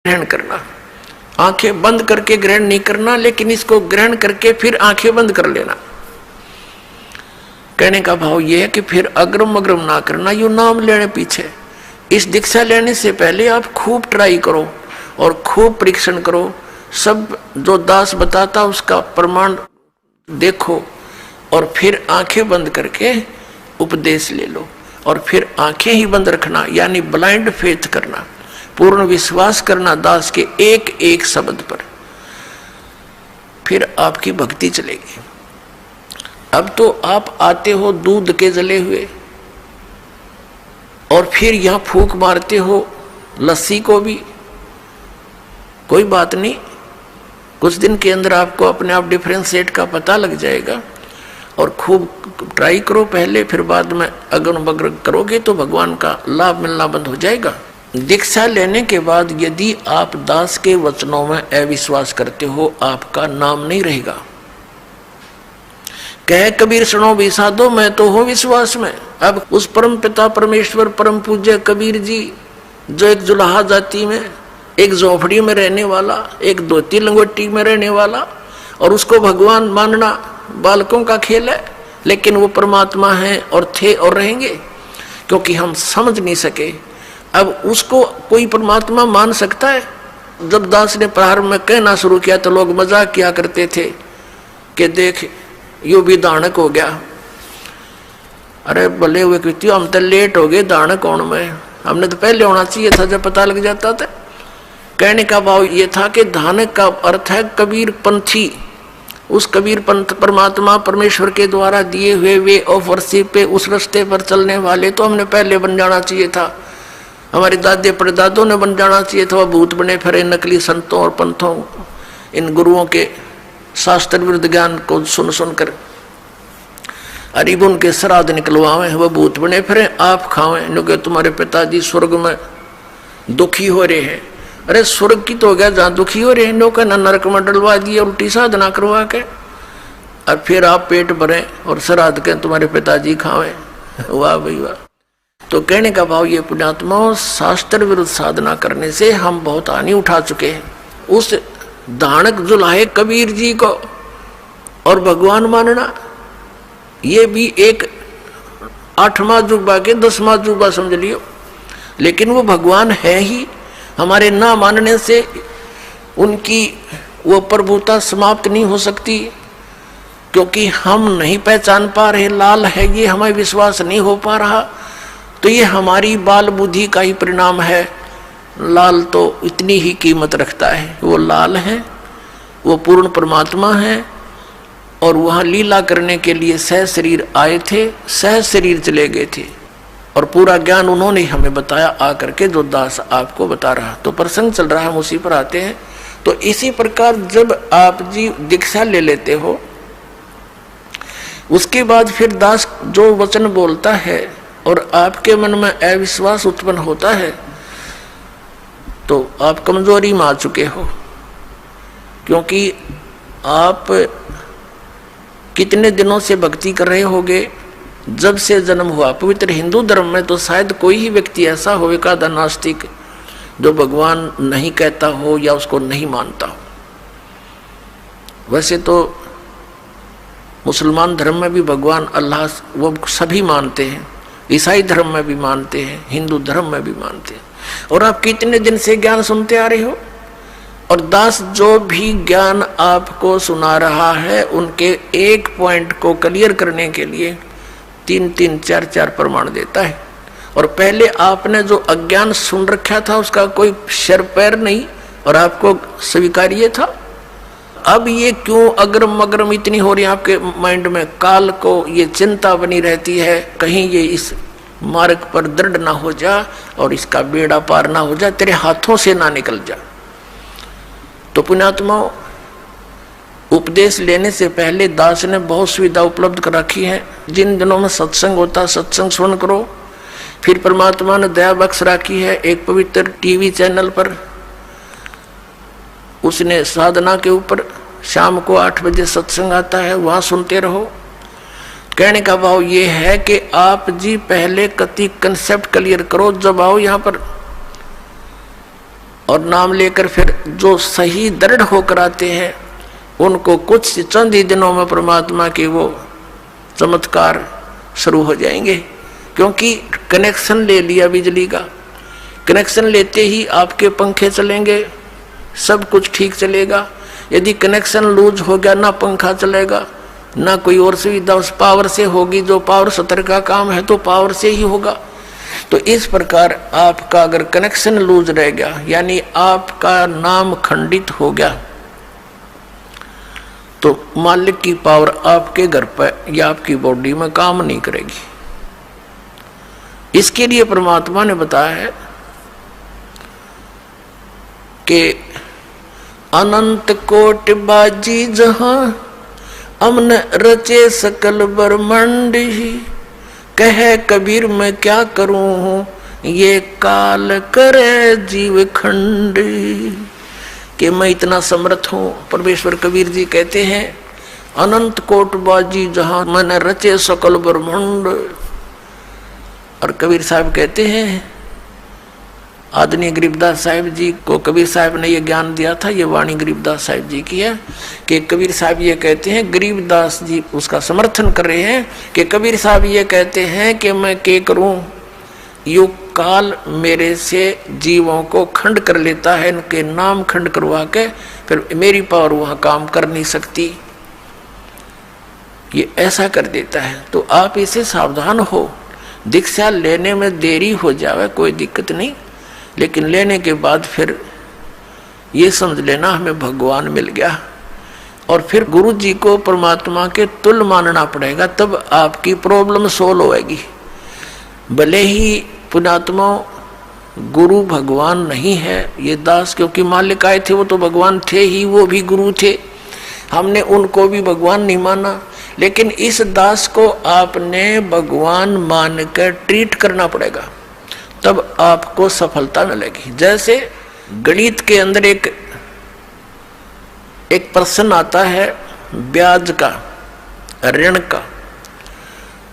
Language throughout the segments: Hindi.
ग्रहण करना, आंखें बंद करके ग्रहण नहीं करना, लेकिन इसको ग्रहण करके फिर आंखें बंद कर लेना। कहने का भाव यह है कि फिर अग्रम अग्रम ना करना, यू नाम लेने पीछे। इस दीक्षा लेने से पहले आप खूब ट्राई करो और खूब परीक्षण करो, सब जो दास बताता उसका प्रमाण देखो, और फिर आंखें बंद करके उपदेश ले लो, और फिर आंखें ही बंद रखना, यानी ब्लाइंड फेथ करना, पूर्ण विश्वास करना दास के एक एक शब्द पर, फिर आपकी भक्ति चलेगी। अब तो आप आते हो दूध के जले हुए, और फिर यहां फूंक मारते हो लस्सी को भी, कोई बात नहीं, कुछ दिन के अंदर आपको अपने आप डिफरेंशिएट का पता लग जाएगा। और खूब ट्राई करो पहले, फिर बाद में अगर बगर करोगे तो भगवान का लाभ मिलना बंद हो जाएगा। दीक्षा लेने के बाद यदि आप दास के वचनों में अविश्वास करते हो, आपका नाम नहीं रहेगा। कह कबीर सुनो भी साधो, मैं तो हूं विश्वास में। अब उस परम पिता परमेश्वर परम पूज्य कबीर जी, जो एक जुलाहा जाति में, एक झोपड़ी में रहने वाला, एक धोती लंगोटी में रहने वाला, और उसको भगवान मानना बालकों का खेल है, लेकिन वो परमात्मा है और थे और रहेंगे, क्योंकि हम समझ नहीं सके। अब उसको कोई परमात्मा मान सकता है? जब दास ने प्रारंभ में कहना शुरू किया तो लोग मजाक किया करते थे कि देख यू भी दानक हो गया। अरे भले हुए कृति, हम तो लेट हो गए, दानक कौन में, हमने तो पहले होना चाहिए था जब पता लग जाता था। कहने का भाव ये था कि दानक का अर्थ है कबीर पंथी, उस कबीर पंथ परमात्मा परमेश्वर के द्वारा दिए हुए वे ऑफ वर्शिप पे, उस रास्ते पर चलने वाले तो हमने पहले बन जाना चाहिए था। हमारे दादे परदादों ने बन जाना चाहिए था। वह भूत बने फिरे नकली संतों और पंथों, इन गुरुओं के शास्त्र विरुद्ध ज्ञान को सुन सुनकर अरीब उनके श्राद्ध निकलवावे, वह भूत बने फिरे आप खावे, क्योंकि तुम्हारे पिताजी स्वर्ग में दुखी हो रहे हैं। अरे स्वर्ग की तो हो गया जहाँ दुखी हो रहे हैं, लोग ना नरक में डलवा दिए उल्टी साधना करवा के, और फिर आप पेट भरे और श्राद्ध के तुम्हारे पिताजी खावे। वाह भाई वाह। तो कहने का भाव ये पुण्यात्माओं, शास्त्र विरुद्ध साधना करने से हम बहुत हानि उठा चुके हैं। उस दानक जुलाहे कबीर जी को और भगवान मानना, ये भी एक 8वां जुबा के 10वां जुबा समझ लियो, लेकिन वो भगवान है ही। हमारे ना मानने से उनकी वो प्रभुता समाप्त नहीं हो सकती, क्योंकि हम नहीं पहचान पा रहे लाल है ये, हमें विश्वास नहीं हो पा रहा, तो ये हमारी बाल बुद्धि का ही परिणाम है। लाल तो इतनी ही कीमत रखता है, वो लाल है, वो पूर्ण परमात्मा है, और वहाँ लीला करने के लिए सह शरीर आए थे, सह शरीर चले गए थे, और पूरा ज्ञान उन्होंने हमें बताया आकर के, जो दास आपको बता रहा। तो प्रसंग चल रहा है, हम उसी पर आते हैं। तो इसी प्रकार जब आप जी दीक्षा ले लेते हो, उसके बाद फिर दास जो वचन बोलता है और आपके मन में अविश्वास उत्पन्न होता है, तो आप कमजोरी में आ चुके हो, क्योंकि आप कितने दिनों से भक्ति कर रहे होगे, जब से जन्म हुआ। पवित्र हिंदू धर्म में तो शायद कोई ही व्यक्ति ऐसा होगा द नास्तिक जो भगवान नहीं कहता हो या उसको नहीं मानता हो। वैसे तो मुसलमान धर्म में भी भगवान अल्लाह वो सभी मानते हैं, ईसाई धर्म में भी मानते हैं, हिंदू धर्म में भी मानते हैं। और आप कितने दिन से ज्ञान सुनते आ रहे हो, और दास जो भी ज्ञान आपको सुना रहा है उनके एक पॉइंट को क्लियर करने के लिए 3-3, 4-4 प्रमाण देता है। और पहले आपने जो अज्ञान सुन रखा था उसका कोई सिर पैर नहीं, और आपको स्वीकार्य था। अब ये क्यों अग्रम अग्रम इतनी हो रही है आपके माइंड में, काल को ये चिंता बनी रहती है, कहीं ये इस मार्ग पर दृढ़ ना हो जा और इसका बेड़ा पार ना हो जा, तेरे हाथों से ना निकल जा। तो पुण्यात्माओं, उपदेश लेने से पहले दास ने बहुत सुविधा उपलब्ध कर रखी है। जिन दिनों में सत्संग होता सत्संग सुन करो। फिर परमात्मा ने दया बख्श रखी है एक पवित्र टीवी चैनल पर, उसने साधना के ऊपर शाम को 8 बजे सत्संग आता है, वहां सुनते रहो। कहने का भाव ये है कि आप जी पहले कति कंसेप्ट क्लियर करो, जब आओ यहाँ पर, और नाम लेकर फिर जो सही दृढ़ होकर आते हैं उनको कुछ चंद ही दिनों में परमात्मा के वो चमत्कार शुरू हो जाएंगे, क्योंकि कनेक्शन ले लिया बिजली का। कनेक्शन लेते ही आपके पंखे चलेंगे, सब कुछ ठीक चलेगा। यदि कनेक्शन लूज हो गया, ना पंखा चलेगा ना कोई और सुविधा उस पावर से होगी। जो पावर सत्र का काम है तो पावर से ही होगा। तो इस प्रकार आपका अगर कनेक्शन लूज रह गया, यानी आपका नाम खंडित हो गया, तो मालिक की पावर आपके घर पर या आपकी बॉडी में काम नहीं करेगी। इसके लिए परमात्मा ने बताया है कि अनंत कोटि बाजी जहां अमन रचे सकल ब्रह्मांड ही, कहे कबीर मैं क्या करूं ये काल करे जीव खंड। कि मैं इतना समर्थ हूं। परमेश्वर कबीर जी कहते हैं अनंत कोट बाजी जहां मन रचे सकल ब्रह्मांड। और कबीर साहब कहते हैं, आदरणीय गरीबदास साहिब जी को कबीर साहब ने ये ज्ञान दिया था, ये वाणी गरीबदास साहिब जी की है कि कबीर साहब ये कहते हैं, गरीबदास जी उसका समर्थन कर रहे हैं कि कबीर साहब ये कहते हैं कि मैं क्या करूं, युग काल मेरे से जीवों को खंड कर लेता है, इनके नाम खंड करवा के फिर मेरी पावर वहां काम कर नहीं सकती, ये ऐसा कर देता है। तो आप इसे सावधान हो। दीक्षा लेने में देरी हो जावे कोई दिक्कत नहीं, लेकिन लेने के बाद फिर ये समझ लेना हमें भगवान मिल गया। और फिर गुरु जी को परमात्मा के तुल्य मानना पड़ेगा, तब आपकी प्रॉब्लम सोल्व होएगी। भले ही पुण्यात्मा गुरु भगवान नहीं है, ये दास क्योंकि मालिक आए थे वो तो भगवान थे ही, वो भी गुरु थे, हमने उनको भी भगवान नहीं माना। लेकिन इस दास को आपने भगवान मानकर ट्रीट करना पड़ेगा, तब आपको सफलता मिलेगी। जैसे गणित के अंदर एक प्रश्न आता है ब्याज का, ऋण का।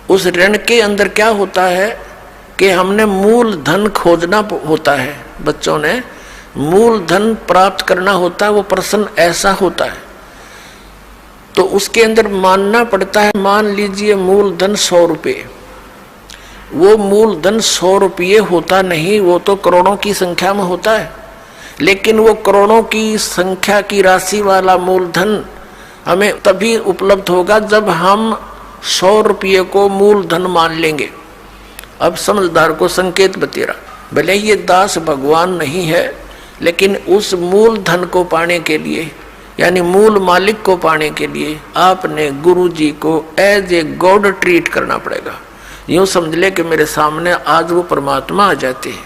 उस ऋण के अंदर क्या होता है कि हमने मूल धन खोजना होता है, बच्चों ने मूल धन प्राप्त करना होता है, वो प्रश्न ऐसा होता है। तो उसके अंदर मानना पड़ता है, मान लीजिए मूल धन 100 रुपये, वो मूल धन 100 रुपये होता नहीं, वो तो करोड़ों की संख्या में होता है। लेकिन वो करोड़ों की संख्या की राशि वाला मूलधन हमें तभी उपलब्ध होगा जब हम 100 रुपये को मूलधन मान लेंगे। अब समझदार को संकेत बतेरा, भले ही ये दास भगवान नहीं है, लेकिन उस मूल धन को पाने के लिए, यानी मूल मालिक को पाने के लिए आपने गुरु जी को एज ए गॉड ट्रीट करना पड़ेगा। यूं समझ ले कि मेरे सामने आज वो परमात्मा आ जाते हैं।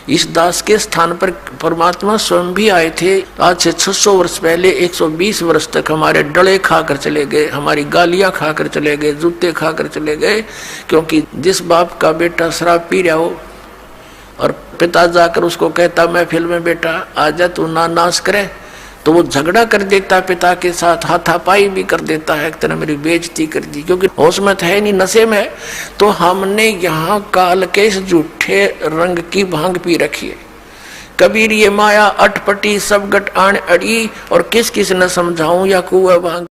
इस दास के स्थान पर परमात्मा स्वयं भी आए थे। आज से 600 वर्ष पहले 120 वर्ष तक हमारे डले खाकर चले गए, हमारी गालियां खाकर चले गए, जूते खाकर चले गए। क्योंकि जिस बाप का बेटा शराब पी रहा हो और पिता जाकर उसको कहता महफिल में बेटा आजा तू ना नाश करे, तो वो झगड़ा कर देता है पिता के साथ, हाथापाई भी कर देता है, एक तरह मेरी बेइज्जती कर दी, क्योंकि होश में है नहीं, नशे में। तो हमने यहाँ काल के इस झूठे रंग की भांग पी रखी है। कबीर ये माया अटपटी सब गट आन अड़ी, और किस किस न समझाऊं या कुआ भांग